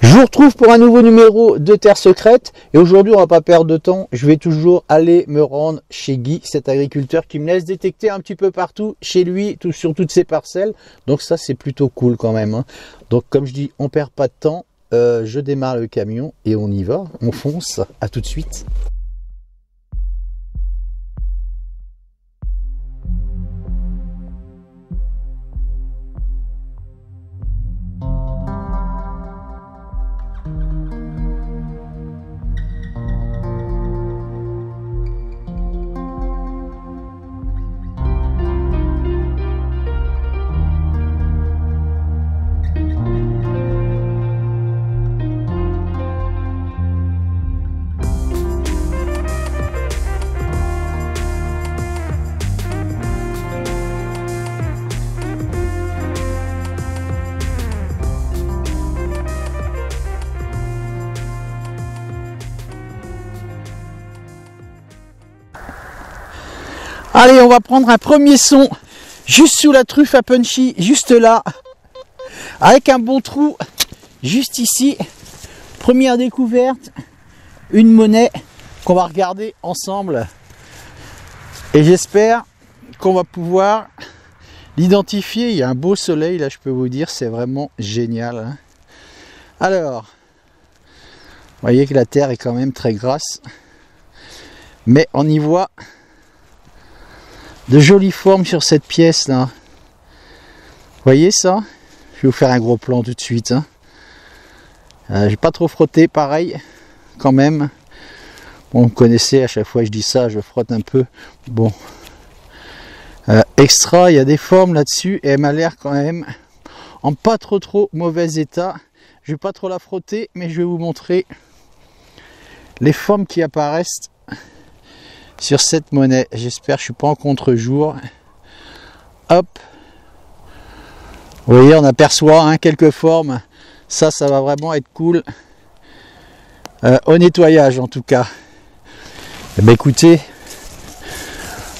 Je vous retrouve pour un nouveau numéro de Terre Secrète et aujourd'hui on va pas perdre de temps, je vais toujours aller me rendre chez Guy, cet agriculteur qui me laisse détecter un petit peu partout chez lui, sur toutes ses parcelles, donc ça c'est plutôt cool quand même, hein. Donc comme je dis, on perd pas de temps, je démarre le camion et on y va, on fonce, à tout de suite. Allez, on va prendre un premier son juste sous la truffe à punchy, juste là, avec un bon trou, juste ici. Première découverte, une monnaie qu'on va regarder ensemble. Et j'espère qu'on va pouvoir l'identifier. Il y a un beau soleil, là je peux vous dire, c'est vraiment génial, hein. Alors, vous voyez que la terre est quand même très grasse, mais on y voit de jolies formes sur cette pièce là. Vous voyez ça? Je vais vous faire un gros plan tout de suite, hein. J'ai pas trop frotté, pareil quand même. Bon, vous connaissez, à chaque fois que je dis ça, je frotte un peu. Bon, extra, il y a des formes là-dessus et elle m'a l'air quand même en pas trop mauvais état. Je vais pas trop la frotter, mais je vais vous montrer les formes qui apparaissent sur cette monnaie. J'espère que je suis pas en contre-jour. Hop, vous voyez, on aperçoit, hein, quelques formes. Ça va vraiment être cool au nettoyage en tout cas. Eh bien, écoutez,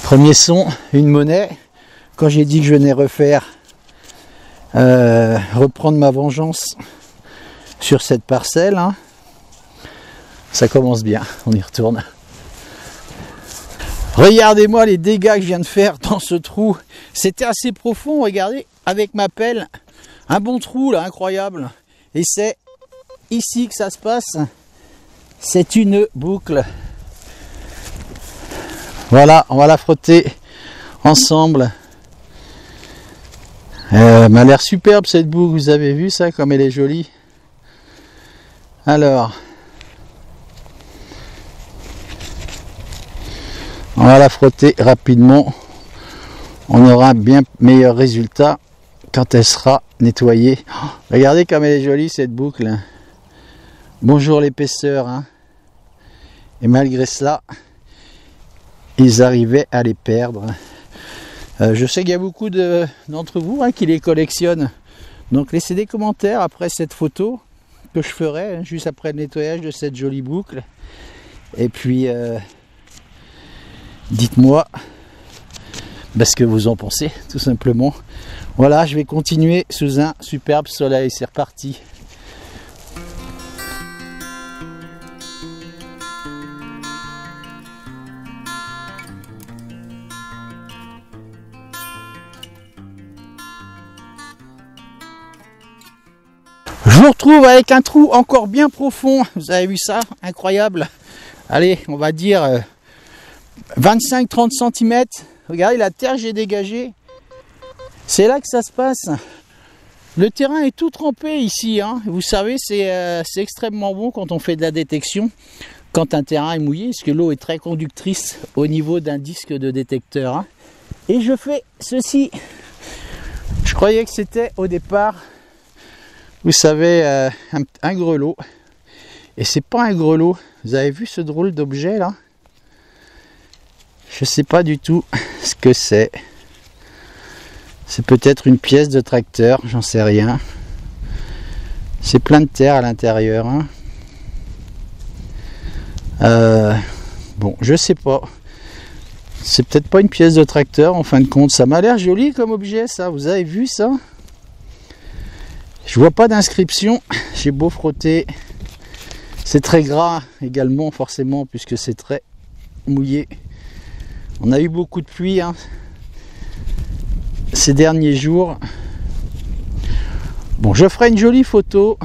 premier son, une monnaie. Quand j'ai dit que je venais reprendre ma vengeance sur cette parcelle, hein, ça commence bien. On y retourne. Regardez-moi les dégâts que je viens de faire dans ce trou. C'était assez profond, regardez, avec ma pelle. Un bon trou là, incroyable. Et c'est ici que ça se passe. C'est une boucle. Voilà, on va la frotter ensemble. M'a l'air superbe cette boucle, vous avez vu ça, comme elle est jolie. Alors, on va la frotter rapidement. On aura un bien meilleur résultat quand elle sera nettoyée. Oh, regardez comme elle est jolie cette boucle. Bonjour l'épaisseur, hein. Et malgré cela, ils arrivaient à les perdre. Je sais qu'il y a beaucoup d'entre vous, hein, qui les collectionnent. Donc laissez des commentaires après cette photo que je ferai, hein, juste après le nettoyage de cette jolie boucle. Et puis dites-moi ce que vous en pensez, tout simplement. Voilà, je vais continuer sous un superbe soleil. C'est reparti. Je vous retrouve avec un trou encore bien profond. Vous avez vu ça? Incroyable. Allez, on va dire 25-30 cm. Regardez la terre que j'ai dégagée. C'est là que ça se passe. Le terrain est tout trempé ici, hein. Vous savez, c'est extrêmement bon quand on fait de la détection, quand un terrain est mouillé, parce que l'eau est très conductrice au niveau d'un disque de détecteur, hein. Et je fais ceci. Je croyais que c'était au départ, vous savez, un grelot. Et c'est pas un grelot. Vous avez vu ce drôle d'objet là? Je sais pas du tout ce que c'est. C'est peut-être une pièce de tracteur, j'en sais rien. C'est plein de terre à l'intérieur, hein. Bon, je sais pas. C'est peut-être pas une pièce de tracteur en fin de compte. Ça m'a l'air joli comme objet, ça. Vous avez vu ça? Je vois pas d'inscription, j'ai beau frotter, c'est très gras également forcément puisque c'est très mouillé. On a eu beaucoup de pluie hein, ces derniers jours. Bon, je ferai une jolie photo,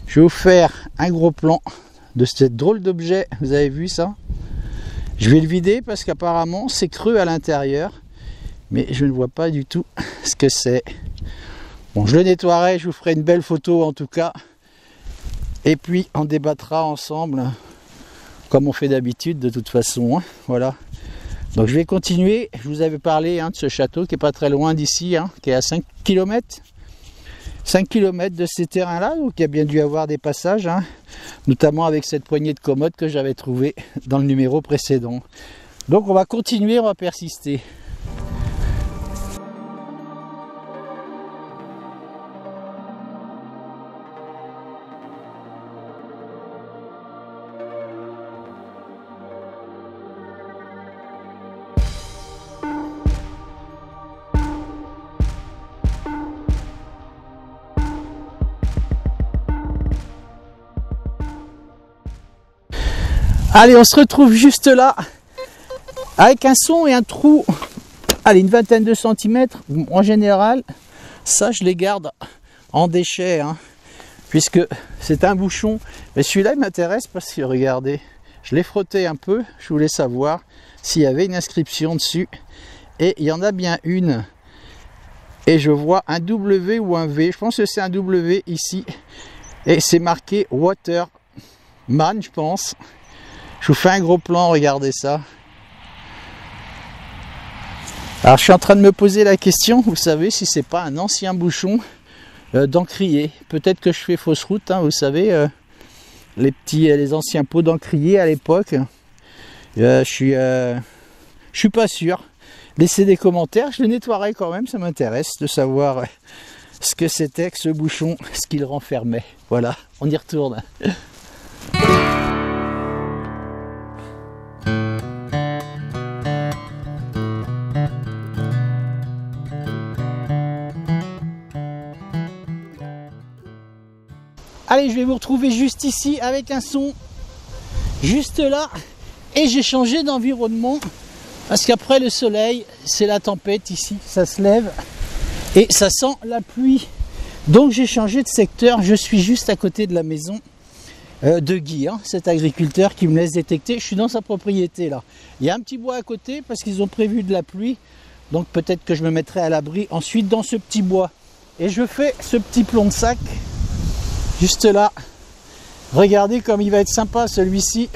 je vais vous faire un gros plan de cette drôle d'objet, vous avez vu ça? Je vais le vider parce qu'apparemment c'est creux à l'intérieur, mais je ne vois pas du tout ce que c'est. Bon, je le nettoierai, je vous ferai une belle photo en tout cas. Et puis on débattra ensemble, comme on fait d'habitude de toute façon. Hein, voilà. Donc je vais continuer. Je vous avais parlé hein, de ce château qui est pas très loin d'ici, hein, qui est à 5 km. 5 km de ces terrains-là, donc il y a bien dû avoir des passages, hein, notamment avec cette poignée de commodes que j'avais trouvée dans le numéro précédent. Donc on va continuer, on va persister. Allez, on se retrouve juste là, avec un son et un trou, allez, une vingtaine de centimètres. En général, ça je les garde en déchets, hein, puisque c'est un bouchon. Mais celui-là, il m'intéresse parce que, regardez, je l'ai frotté un peu, je voulais savoir s'il y avait une inscription dessus. Et il y en a bien une. Et je vois un W ou un V, je pense que c'est un W ici. Et c'est marqué Waterman, je pense. Je vous fais un gros plan, regardez ça. Alors je suis en train de me poser la question, vous savez, si c'est pas un ancien bouchon d'encrier. Peut-être que je fais fausse route, hein, vous savez, les anciens pots d'encrier à l'époque. Je suis pas sûr. Laissez des commentaires, je le nettoierai quand même, ça m'intéresse de savoir ce que c'était que ce bouchon, ce qu'il renfermait. Voilà, on y retourne. Allez, je vais vous retrouver juste ici avec un son, juste là, et j'ai changé d'environnement parce qu'après le soleil, c'est la tempête ici, ça se lève et ça sent la pluie. Donc j'ai changé de secteur, je suis juste à côté de la maison de Guy, hein, cet agriculteur qui me laisse détecter. Je suis dans sa propriété là. Il y a un petit bois à côté parce qu'ils ont prévu de la pluie, donc peut-être que je me mettrai à l'abri ensuite dans ce petit bois. Et je fais ce petit plomb de sac. Juste là, regardez comme il va être sympa celui-ci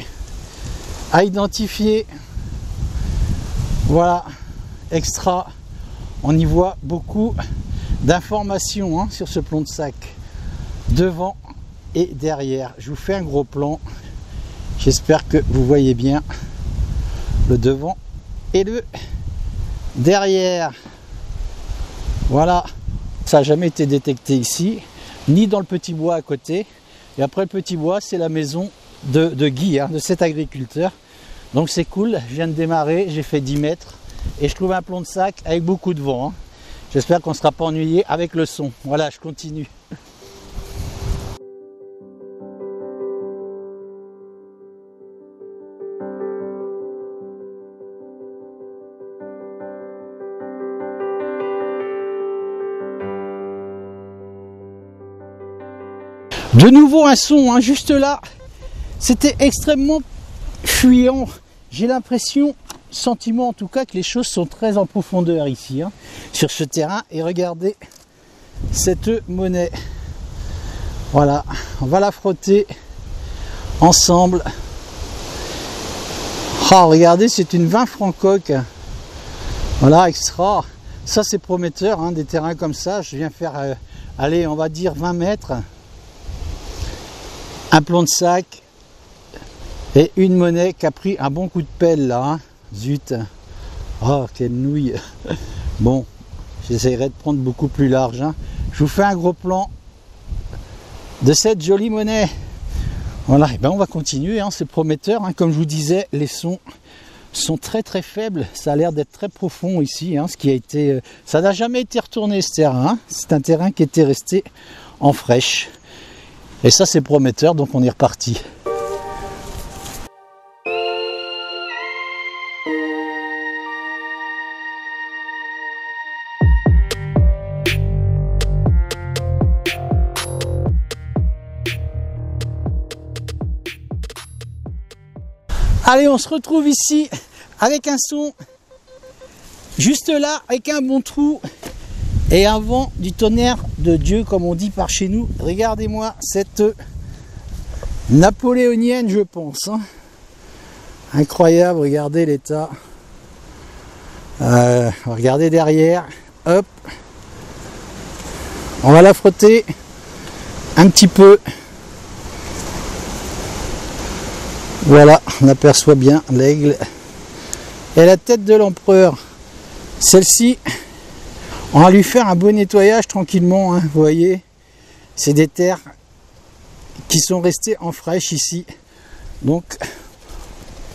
à identifier. Voilà, extra. On y voit beaucoup d'informations hein, sur ce plomb de sac, devant et derrière. Je vous fais un gros plan. J'espère que vous voyez bien le devant et le derrière. Voilà, ça n'a jamais été détecté ici, ni dans le petit bois à côté. Et après le petit bois, c'est la maison de Guy, hein, de cet agriculteur. Donc c'est cool, je viens de démarrer, j'ai fait 10 mètres et je trouve un plomb de sac avec beaucoup de vent. Hein. J'espère qu'on ne sera pas ennuyé avec le son. Voilà, je continue. De nouveau un son, hein, juste là, c'était extrêmement fuyant. J'ai l'impression, sentiment en tout cas, que les choses sont très en profondeur ici, hein, sur ce terrain. Et regardez cette monnaie. Voilà, on va la frotter ensemble. Oh, regardez, c'est une 20 francs coque. Voilà, extra. Ça c'est prometteur, hein, des terrains comme ça. Je viens faire, allez, on va dire 20 mètres. Un plomb de sac et une monnaie qui a pris un bon coup de pelle là, hein. Zut, oh quelle nouille. Bon, j'essaierai de prendre beaucoup plus large, hein. Je vous fais un gros plan de cette jolie monnaie. Voilà, et ben on va continuer, hein. C'est prometteur, hein. Comme je vous disais, les sons sont très très faibles, ça a l'air d'être très profond ici, hein. Ce qui a été, ça n'a jamais été retourné ce terrain, hein. C'est un terrain qui était resté en fraîche. Et ça c'est prometteur, donc on est reparti. Allez, on se retrouve ici avec un son juste là, avec un bon trou et un vent du tonnerre de Dieu, comme on dit par chez nous. Regardez-moi cette napoléonienne, je pense. Hein. Incroyable, regardez l'état. Regardez derrière. Hop. On va la frotter un petit peu. Voilà, on aperçoit bien l'aigle et la tête de l'empereur. Celle-ci, on va lui faire un beau nettoyage tranquillement, hein, vous voyez. C'est des terres qui sont restées en fraîche ici. Donc,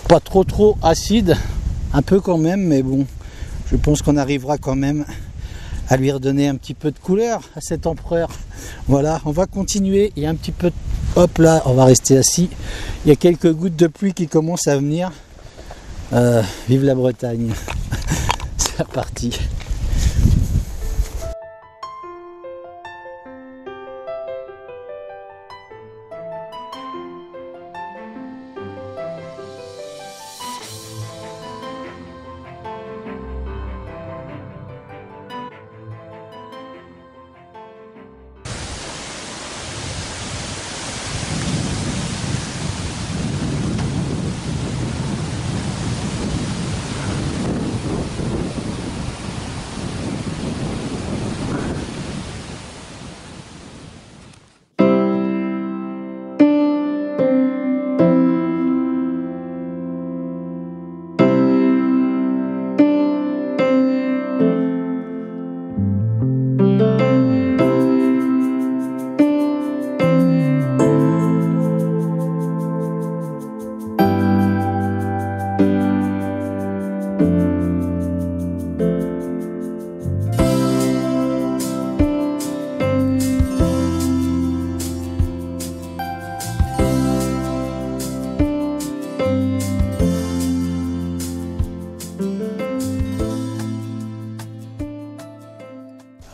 pas trop acide, un peu quand même, mais bon, je pense qu'on arrivera quand même à lui redonner un petit peu de couleur à cet empereur. Voilà, on va continuer, il y a un petit peu de... Hop là, on va rester assis. Il y a quelques gouttes de pluie qui commencent à venir. Vive la Bretagne. C'est reparti.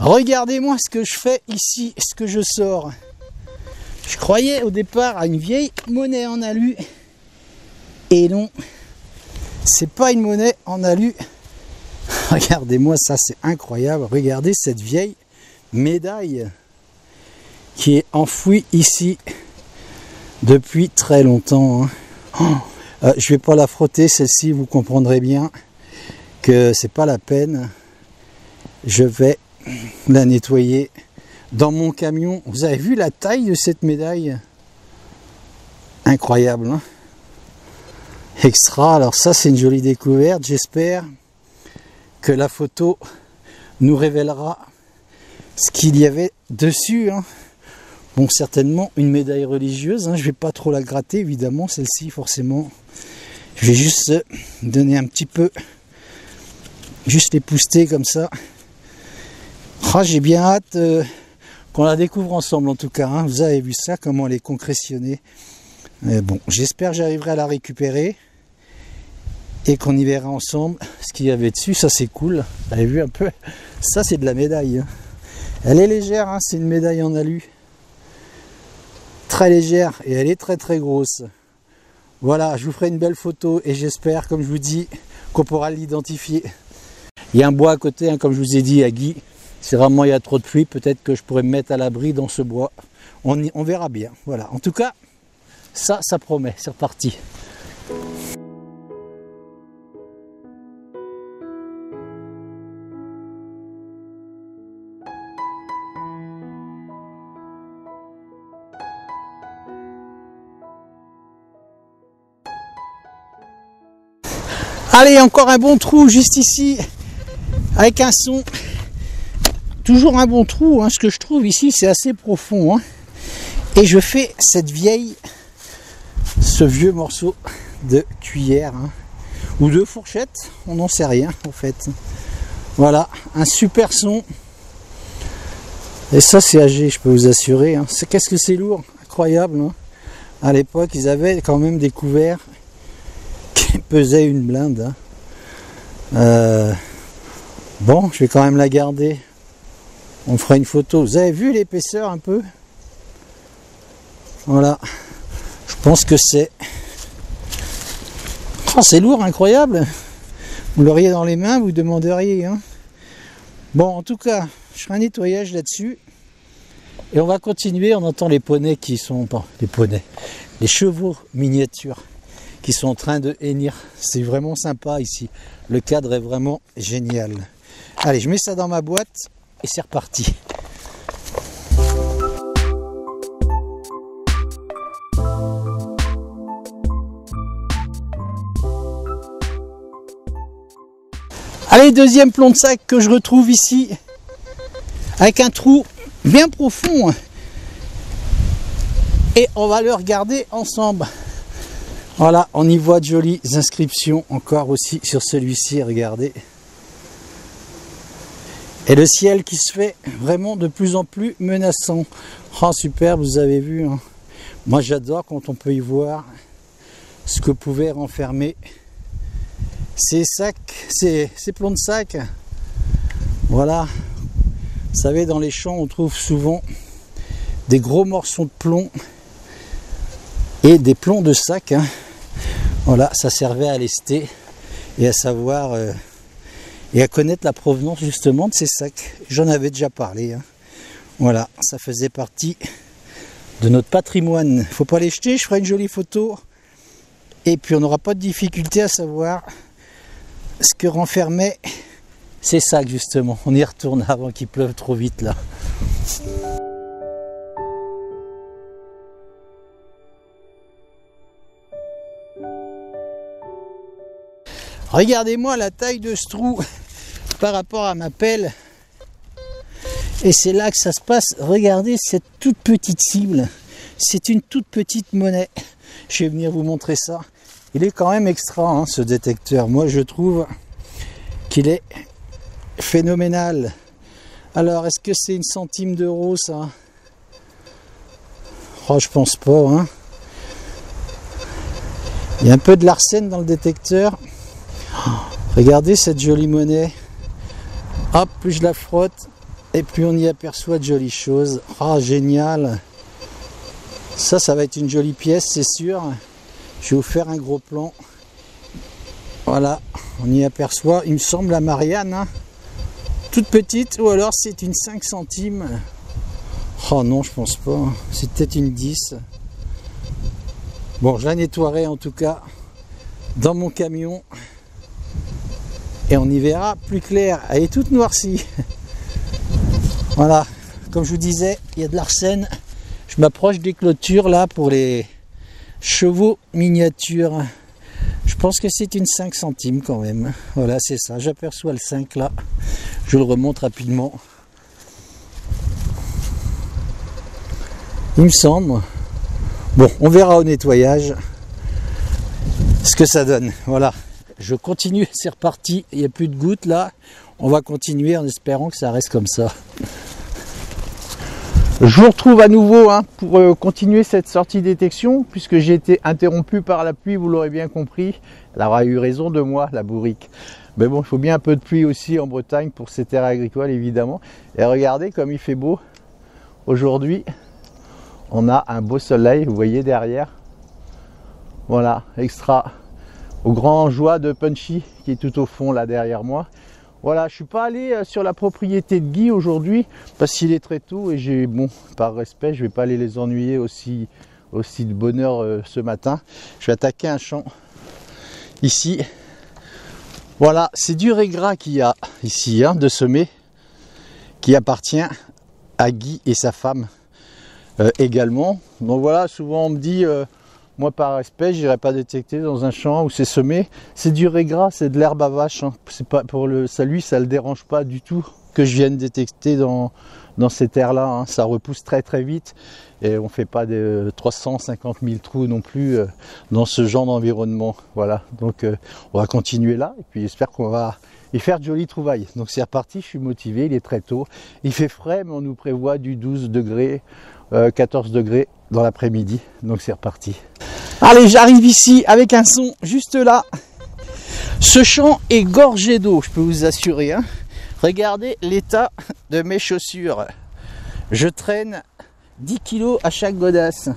Regardez-moi ce que je fais ici, ce que je sors. Je croyais au départ à une vieille monnaie en alu. Et non, c'est pas une monnaie en alu. Regardez-moi ça, c'est incroyable. Regardez cette vieille médaille qui est enfouie ici depuis très longtemps. Hein. Je vais pas la frotter celle-ci, vous comprendrez bien que c'est pas la peine. Je vais la nettoyer dans mon camion. Vous avez vu la taille de cette médaille? Incroyable, hein? Extra. Alors ça, c'est une jolie découverte. J'espère que la photo nous révélera ce qu'il y avait dessus, hein. Bon, certainement une médaille religieuse, hein. Je vais pas trop la gratter, évidemment, celle-ci, forcément. Je vais juste donner un petit peu, juste l'épousseter comme ça. Ah, j'ai bien hâte qu'on la découvre ensemble, en tout cas, hein. Vous avez vu ça, comment elle est concrétionnée. Bon, j'espère que j'arriverai à la récupérer et qu'on y verra ensemble ce qu'il y avait dessus. Ça, c'est cool. Vous avez vu un peu? Ça, c'est de la médaille, hein. Elle est légère, hein. C'est une médaille en alu. Très légère et elle est très grosse. Voilà, je vous ferai une belle photo et j'espère, comme je vous dis, qu'on pourra l'identifier. Il y a un bois à côté, hein, comme je vous ai dit à Guy. Si vraiment il y a trop de pluie, peut-être que je pourrais me mettre à l'abri dans ce bois. On verra bien. Voilà. En tout cas, ça promet. C'est reparti. Allez, encore un bon trou juste ici, avec un son. Toujours un bon trou, hein. Ce que je trouve ici, c'est assez profond, hein. Et je fais ce vieux morceau de cuillère, hein, ou de fourchette, on n'en sait rien en fait. Voilà, un super son. Et ça c'est âgé, je peux vous assurer. Hein. Qu'est-ce que c'est lourd, incroyable. Hein. À l'époque, ils avaient quand même des couverts qui pesaient une blinde. Hein. Bon, je vais quand même la garder. On fera une photo. Vous avez vu l'épaisseur un peu? Voilà. Je pense que c'est... Oh, c'est lourd, incroyable. Vous l'auriez dans les mains, vous demanderiez. Hein. Bon, en tout cas, je ferai un nettoyage là-dessus. Et on va continuer. On entend les poneys qui sont... Bon, les poneys. Les chevaux miniatures qui sont en train de hennir. C'est vraiment sympa ici. Le cadre est vraiment génial. Allez, je mets ça dans ma boîte et c'est reparti. Allez, deuxième plomb de sac que je retrouve ici, avec un trou bien profond. Et on va le regarder ensemble. Voilà, on y voit de jolies inscriptions encore aussi sur celui-ci, regardez. Et le ciel qui se fait vraiment de plus en plus menaçant. Oh super, vous avez vu. Hein. Moi j'adore quand on peut y voir ce que pouvaient renfermer ces sacs, ces plombs de sac. Voilà, vous savez, dans les champs on trouve souvent des gros morceaux de plomb et des plombs de sac. Hein. Voilà, ça servait à lester et à savoir et à connaître la provenance justement de ces sacs. J'en avais déjà parlé. Hein. Voilà, ça faisait partie de notre patrimoine. Il ne faut pas les jeter, je ferai une jolie photo et puis on n'aura pas de difficulté à savoir ce que renfermaient ces sacs justement. On y retourne avant qu'il pleuve trop vite là. Regardez-moi la taille de ce trou par rapport à ma pelle. Et c'est là que ça se passe. Regardez cette toute petite cible. C'est une toute petite monnaie. Je vais venir vous montrer ça. Il est quand même extra hein, ce détecteur. Moi je trouve qu'il est phénoménal. Alors est-ce que c'est une centime d'euro ça? Oh, je pense pas. Hein. Il y a un peu de l'arsène dans le détecteur. Regardez cette jolie monnaie. Hop, plus je la frotte et plus on y aperçoit de jolies choses. Ah, génial. Ça va être une jolie pièce, c'est sûr. Je vais vous faire un gros plan. Voilà, on y aperçoit, il me semble, la Marianne. Hein. Toute petite, ou alors c'est une 5 centimes. Oh non, je pense pas. C'est peut-être une 10. Bon, je la nettoierai en tout cas dans mon camion. Et on y verra plus clair. Elle est toute noircie. Voilà, comme je vous disais, il y a de l'arsène. Je m'approche des clôtures là pour les chevaux miniatures. Je pense que c'est une 5 centimes quand même. Voilà, c'est ça. J'aperçois le 5 là. Je le remonte rapidement. Il me semble. Bon, on verra au nettoyage ce que ça donne. Voilà. Je continue, c'est reparti, il n'y a plus de gouttes là. On va continuer en espérant que ça reste comme ça. Je vous retrouve à nouveau hein, pour continuer cette sortie détection, puisque j'ai été interrompu par la pluie, vous l'aurez bien compris. Elle aura eu raison de moi, la bourrique. Mais bon, il faut bien un peu de pluie aussi en Bretagne pour ces terres agricoles évidemment. Et regardez comme il fait beau. Aujourd'hui, on a un beau soleil, vous voyez derrière. Voilà, extra. Au grand joie de Punchy qui est tout au fond là derrière moi. Voilà, je suis pas allé sur la propriété de Guy aujourd'hui parce qu'il est très tôt et j'ai, bon, par respect, je vais pas aller les ennuyer aussi de bonne heure ce matin. Je vais attaquer un champ ici. Voilà, c'est du régras qu'il y a ici hein, de semer qui appartient à Guy et sa femme également. Donc voilà, souvent on me dit moi par respect, j'irai pas détecter dans un champ où c'est semé. C'est du régras, c'est de l'herbe à vache. Hein. C'est pas pour le, ça lui, ça le dérange pas du tout que je vienne détecter dans dans ces terres-là, hein. Ça repousse très très vite et on ne fait pas de 350 000 trous non plus dans ce genre d'environnement. Voilà, donc on va continuer là et puis j'espère qu'on va y faire de jolies trouvailles. Donc c'est reparti, je suis motivé, il est très tôt. Il fait frais, mais on nous prévoit du 12 degrés, 14 degrés dans l'après-midi. Donc c'est reparti. Allez, j'arrive ici avec un son juste là. Ce champ est gorgé d'eau, je peux vous assurer, hein. Regardez l'état de mes chaussures. Je traîne 10 kg à chaque godasse.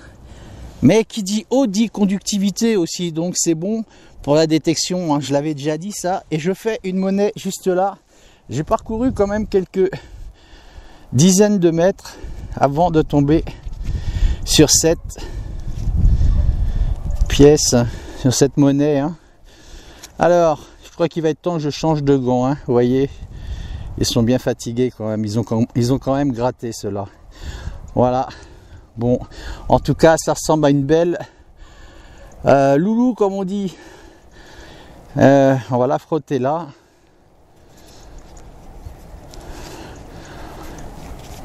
Mais qui dit eau dit conductivité aussi, donc c'est bon pour la détection, hein. Je l'avais déjà dit ça. Et je fais une monnaie juste là. J'ai parcouru quand même quelques dizaines de mètres avant de tomber sur cette pièce, sur cette monnaie, hein. Alors, je crois qu'il va être temps que je change de gants, hein. Vous voyez, ils sont bien fatigués quand même. Ils ont quand même gratté ceux-là. Voilà. Bon, en tout cas, ça ressemble à une belle loulou, comme on dit. On va la frotter là.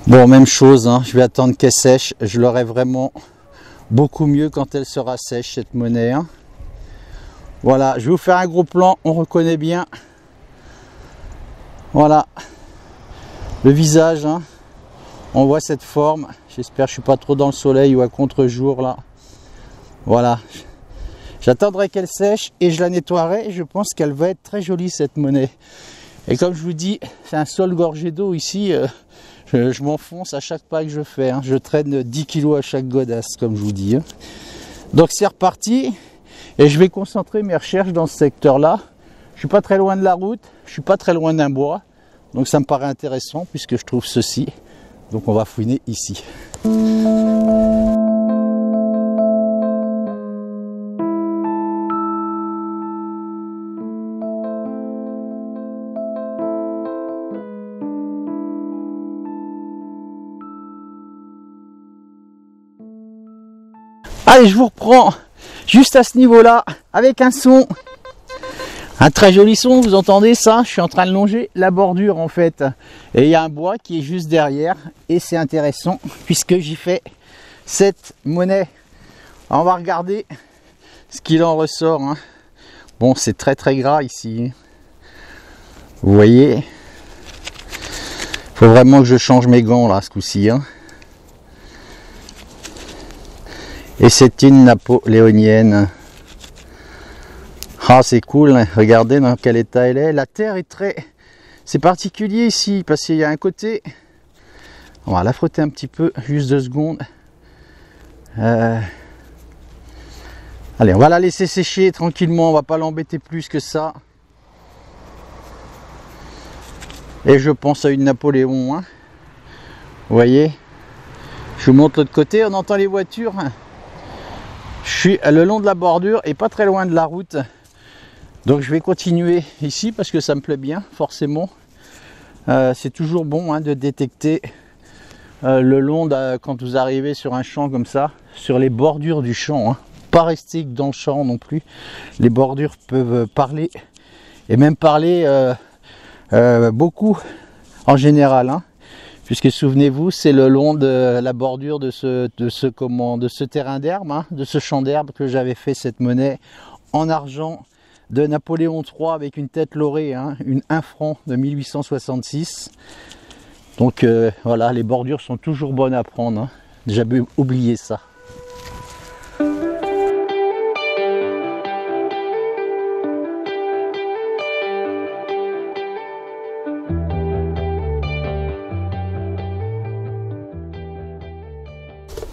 Bon, même chose, hein. Je vais attendre qu'elle sèche. Je l'aurai vraiment beaucoup mieux quand elle sera sèche, cette monnaie, hein. Voilà, je vais vous faire un gros plan, on reconnaît bien. Voilà, le visage, hein. On voit cette forme. J'espère que je ne suis pas trop dans le soleil ou à contre-jour là. Voilà, j'attendrai qu'elle sèche et je la nettoierai. Je pense qu'elle va être très jolie cette monnaie. Et comme je vous dis, c'est un sol gorgé d'eau ici. Je m'enfonce à chaque pas que je fais, hein. Je traîne 10 kg à chaque godasse, comme je vous dis, hein. Donc c'est reparti. Et je vais concentrer mes recherches dans ce secteur-là. Je suis pas très loin de la route, je suis pas très loin d'un bois. Donc ça me paraît intéressant puisque je trouve ceci. Donc on va fouiner ici. Allez, je vous reprends juste à ce niveau-là avec un son. Un très joli son, vous entendez ça? Je suis en train de longer la bordure en fait. Et il y a un bois qui est juste derrière. Et c'est intéressant puisque j'y fais cette monnaie. Alors, on va regarder ce qu'il en ressort, hein. Bon, c'est très très gras ici. Vous voyez? Il faut vraiment que je change mes gants là ce coup-ci, hein. Et c'est une napoléonienne. Ah, c'est cool, hein. Regardez dans quel état elle est. La terre est très... C'est particulier ici, parce qu'il y a un côté... On va la frotter un petit peu, juste 2 secondes. Allez, on va la laisser sécher tranquillement, on va pas l'embêter plus que ça. Et je pense à une Napoléon, hein. Vous voyez? Je vous montre l'autre côté, on entend les voitures. Je suis le long de la bordure et pas très loin de la route. Donc je vais continuer ici parce que ça me plaît bien, forcément. C'est toujours bon, hein, de détecter le long quand vous arrivez sur un champ comme ça, sur les bordures du champ, hein. Pas rester dans le champ non plus. Les bordures peuvent parler et même parler beaucoup en général, hein. Puisque souvenez-vous, c'est le long de la bordure de ce terrain d'herbe, hein, de ce champ d'herbe que j'avais fait cette monnaie en argent de Napoléon III avec une tête laurée, hein, une 1 franc de 1866. Donc voilà, les bordures sont toujours bonnes à prendre, hein. J'avais oublié ça.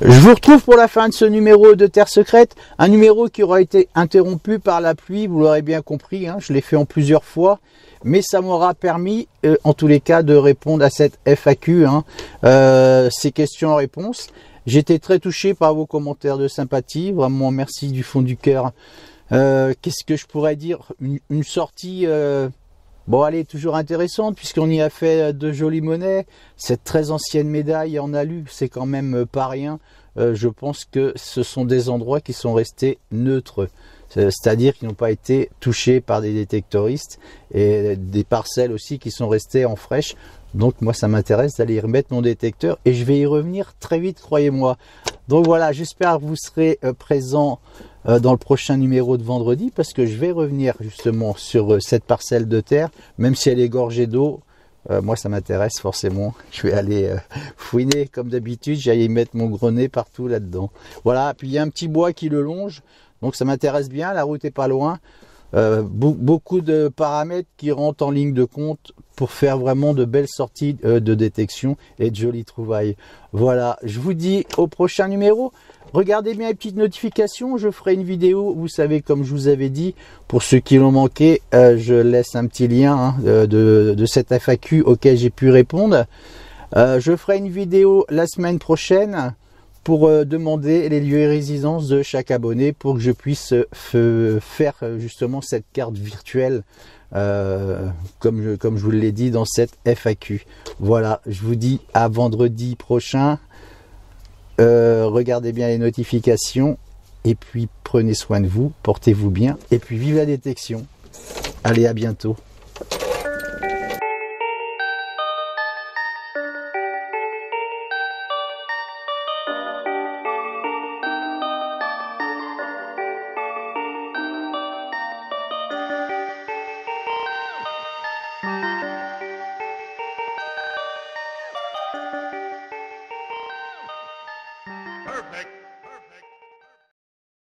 Je vous retrouve pour la fin de ce numéro de Terre Secrète, un numéro qui aura été interrompu par la pluie, vous l'aurez bien compris, hein, je l'ai fait en plusieurs fois, mais ça m'aura permis, en tous les cas, de répondre à cette FAQ, hein, ces questions-réponses. J'étais très touché par vos commentaires de sympathie, vraiment merci du fond du cœur. Qu'est-ce que je pourrais dire? Une sortie... Bon, elle est toujours intéressante puisqu'on y a fait de jolies monnaies. Cette très ancienne médaille en alu, c'est quand même pas rien. Je pense que ce sont des endroits qui sont restés neutres. C'est-à-dire qu'ils n'ont pas été touchés par des détectoristes et des parcelles aussi qui sont restées en fraîche. Donc moi ça m'intéresse d'aller y remettre mon détecteur et je vais y revenir très vite, croyez-moi. Donc voilà, j'espère que vous serez présent dans le prochain numéro de vendredi, parce que je vais revenir justement sur cette parcelle de terre, même si elle est gorgée d'eau. Moi ça m'intéresse forcément, je vais aller fouiner comme d'habitude, j'allais y mettre mon gros nez partout là-dedans. Voilà, puis il y a un petit bois qui le longe, donc ça m'intéresse bien, la route est pas loin. Beaucoup de paramètres qui rentrent en ligne de compte pour faire vraiment de belles sorties de détection et de jolies trouvailles. Voilà, je vous dis au prochain numéro. Regardez bien les petites notifications, je ferai une vidéo, vous savez, comme je vous avais dit, pour ceux qui l'ont manqué, je laisse un petit lien de cette FAQ auquel j'ai pu répondre. Je ferai une vidéo la semaine prochaine pour demander les lieux et résidences de chaque abonné pour que je puisse faire justement cette carte virtuelle comme je vous l'ai dit dans cette FAQ. Voilà, je vous dis à vendredi prochain. Regardez bien les notifications et puis prenez soin de vous, portez-vous bien et puis vive la détection. Allez, à bientôt. Perfect.